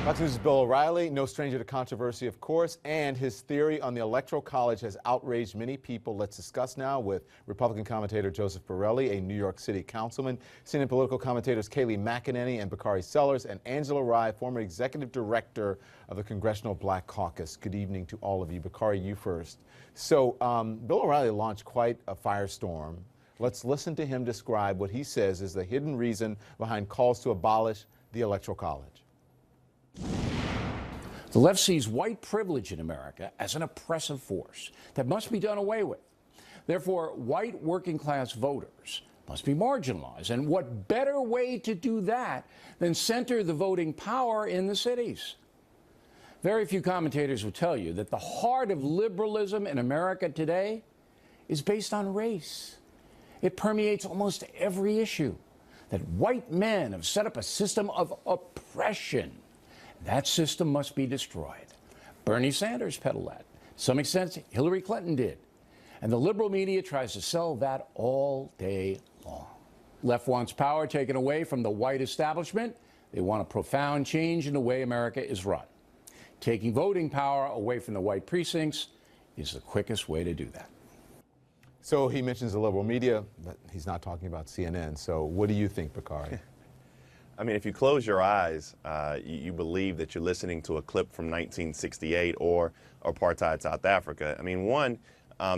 Fox News' Bill O'Reilly, no stranger to controversy, of course, and his theory on the Electoral College has outraged many people. Let's discuss now with Republican commentator Joseph Borelli, a New York City councilman, CNN political commentators Kayleigh McEnany and Bakari Sellers, and Angela Rye, former executive director of the Congressional Black Caucus. Good evening to all of you. Bakari, you first. So Bill O'Reilly launched quite a firestorm. Let's listen to him describe what he says is the hidden reason behind calls to abolish the Electoral College. The left sees white privilege in America as an oppressive force that must be done away with. Therefore, white working class voters must be marginalized. And what better way to do that than center the voting power in the cities? Very few commentators will tell you that the heart of liberalism in America today is based on race. It permeates almost every issue. That white men have set up a system of oppression. That system must be destroyed. Bernie Sanders peddled that. To some extent, Hillary Clinton did. And the liberal media tries to sell that all day long. Left wants power taken away from the white establishment. They want a profound change in the way America is run. Taking voting power away from the white precincts is the quickest way to do that. So he mentions the liberal media, but he's not talking about CNN. So what do you think, Bakari? I mean, if you close your eyes, you believe that you're listening to a clip from 1968 or apartheid South Africa. I mean,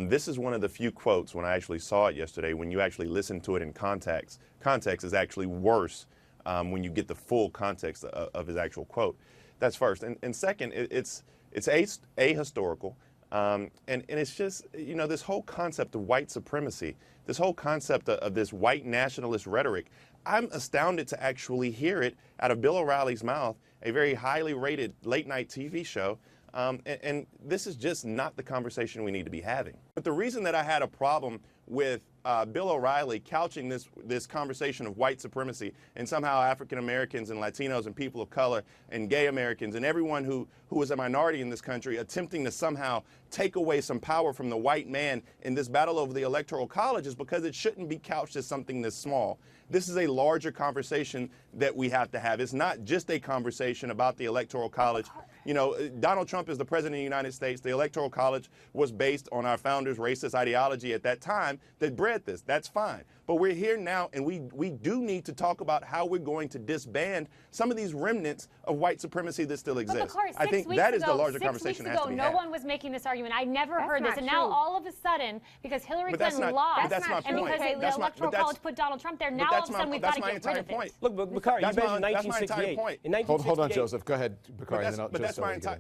this is one of the few quotes when I actually saw it yesterday, when you actually listen to it in context. Context is actually worse when you get the full context of his actual quote. That's first. And second, it's ahistorical. And it's just, you know, this whole concept of white supremacy, this whole concept of this white nationalist rhetoric, I'm astounded to actually hear it out of Bill O'Reilly's mouth, a very highly rated late night TV show. And this is just not the conversation we need to be having. But the reason that I had a problem with Bill O'Reilly couching this conversation of white supremacy and somehow African Americans and Latinos and people of color and gay Americans and everyone who is a minority in this country attempting to somehow take away some power from the white man in this battle over the Electoral College is because it shouldn't be couched as something this small. This is a larger conversation that we have to have. It's not just a conversation about the Electoral College. You know, Donald Trump is the president of the United States. The Electoral College was based on our founders' racist ideology at that time that bred this. That's fine. But we're here now, and we do need to talk about how we're going to disband some of these remnants of white supremacy that still exist. Bakari, I think that is the larger conversation that has to be had. No one was making this argument. I never heard this. And now all of a sudden, because Hillary Clinton lost, and because the Electoral College put Donald Trump there, now all of a sudden we've got to get rid of it. Look, Bakari, you mentioned 1968. Hold on, Joseph. Go ahead, Bakari. But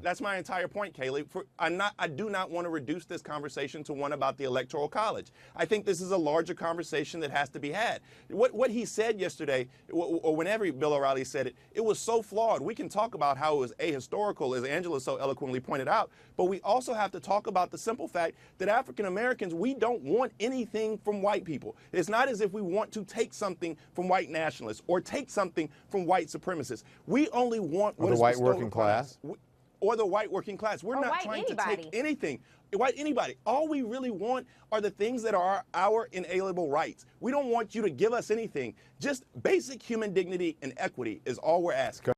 that's my entire point, Kayleigh. I do not want to reduce this conversation to one about the Electoral College. I think this is a larger conversation that has to be had. What he said yesterday, or whenever Bill O'Reilly said it, it was so flawed. We can talk about how it was ahistorical, as Angela so eloquently pointed out, but we also have to talk about the simple fact that African Americans, we don't want anything from white people. It's not as if we want to take something from white nationalists or take something from white supremacists. We only want what the white working class. Or the white working class. We're not trying to take anything. White anybody. All we really want are the things that are our inalienable rights. We don't want you to give us anything. Just basic human dignity and equity is all we're asking.